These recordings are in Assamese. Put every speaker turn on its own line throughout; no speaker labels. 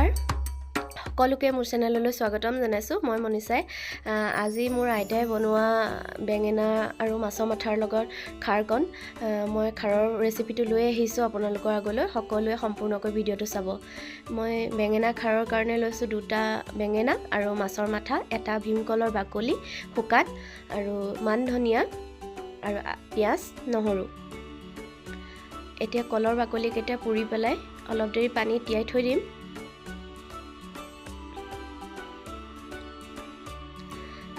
নমস্কাৰ সকলোকে মোৰ চেনেললৈ স্বাগতম জনাইছোঁ মই মনিষাই আজি মোৰ আইতাই বনোৱা বেঙেনা আৰু মাছৰ মাথাৰ লগত খাৰকণ মই খাৰৰ ৰেচিপিটো লৈ আহিছোঁ আপোনালোকৰ আগলৈ সকলোৱে সম্পূৰ্ণকৈ ভিডিঅ'টো চাব মই বেঙেনা খাৰৰ কাৰণে লৈছোঁ দুটা বেঙেনা আৰু মাছৰ মাথা এটা ভীমকলৰ বাকলি শুকান আৰু মান ধনিয়া আৰু পিয়াজ নহৰু এতিয়া কলৰ বাকলিকেইটা পুৰি পেলাই অলপ দেৰি পানীত তিয়াই থৈ দিম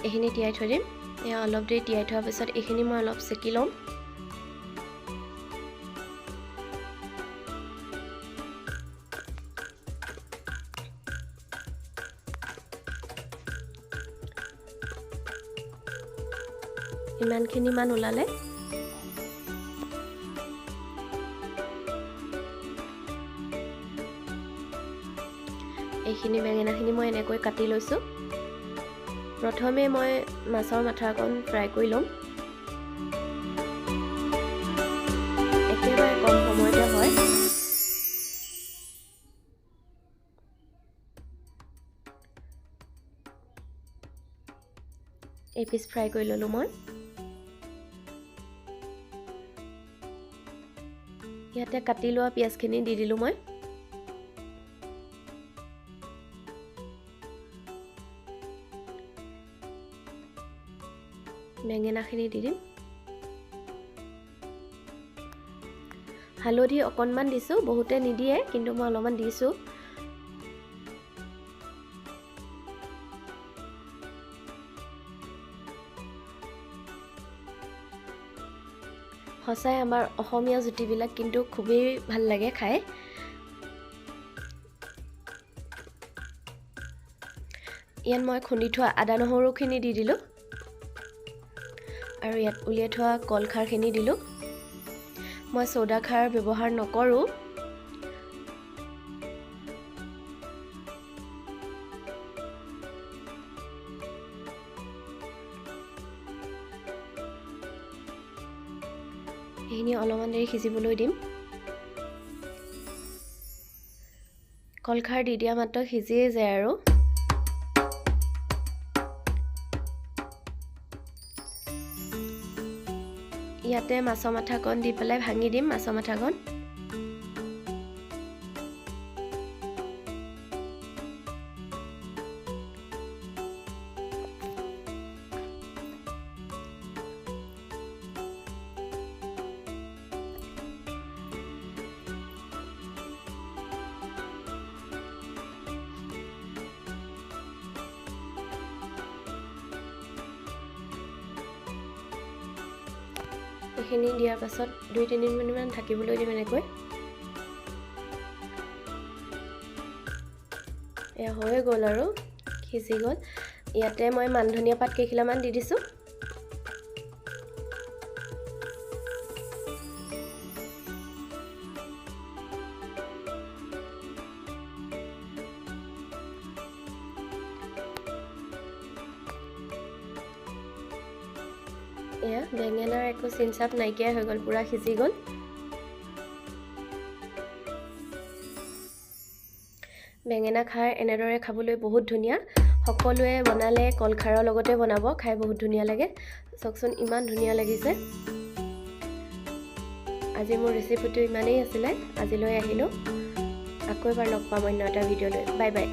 এইখিনি তিয়াই থৈ দিম এয়া অলপ দেৰি তিয়াই থোৱাৰ পিছত এইখিনি মই অলপ চেকি লম ইমানখিনি মান ওলালে এইখিনি বেঙেনাখিনি মই এনেকৈ কাটি লৈছোঁ প্ৰথমে মই মাছৰ মাথাকণ ফ্ৰাই কৰি ল'ম একেবাৰে কম সময়তে হয় এই পিচ ফ্ৰাই কৰি ল'লোঁ মই ইয়াতে কাটি লোৱা পিঁয়াজখিনি দি দিলোঁ মই বেঙেনাখিনি দি দিম হালধি অকণমান দিছোঁ বহুতে নিদিয়ে কিন্তু মই অলপমান দিছোঁ সঁচাই আমাৰ অসমীয়া জুতিবিলাক কিন্তু খুবেই ভাল লাগে খাই ইয়াত মই খুন্দি থোৱা আদা নহৰুখিনি দি দিলোঁ আৰু ইয়াত উলিয়াই থোৱা কল খাৰখিনি দিলোঁ মই চৌদা খাৰ ব্যৱহাৰ নকৰোঁ এইখিনি অলপমান দেৰি সিজিবলৈ দিম কল খাৰ দি দিয়া মাত্ৰ সিজিয়ে যায় আৰু ইয়াতে মাছৰ মাথাকণ দি পেলাই ভাঙি দিম মাছৰ মাথাকণ এইখিনি দিয়াৰ পাছত 2-3 মিনিটমান থাকিবলৈ দিম এনেকৈ এয়া হৈ গ'ল আৰু সিজি গ'ল ইয়াতে মই মান ধনিয়া পাত কেইখিলামান দি দিছোঁ এয়া বেঙেনাৰ একো চিনচাপ নাইকিয়া হৈ গ'ল পুৰা সিজি গ'ল বেঙেনা খাৰ এনেদৰে খাবলৈ বহুত ধুনীয়া সকলোৱে বনালে কল খাৰৰ লগতে বনাব খাই বহুত ধুনীয়া লাগে চাওকচোন ইমান ধুনীয়া লাগিছে আজি মোৰ ৰেচিপিটো ইমানেই আছিলে আজিলৈ আহিলোঁ আকৌ এবাৰ লগ পাম অন্য এটা ভিডিঅ'লৈ বাই বাই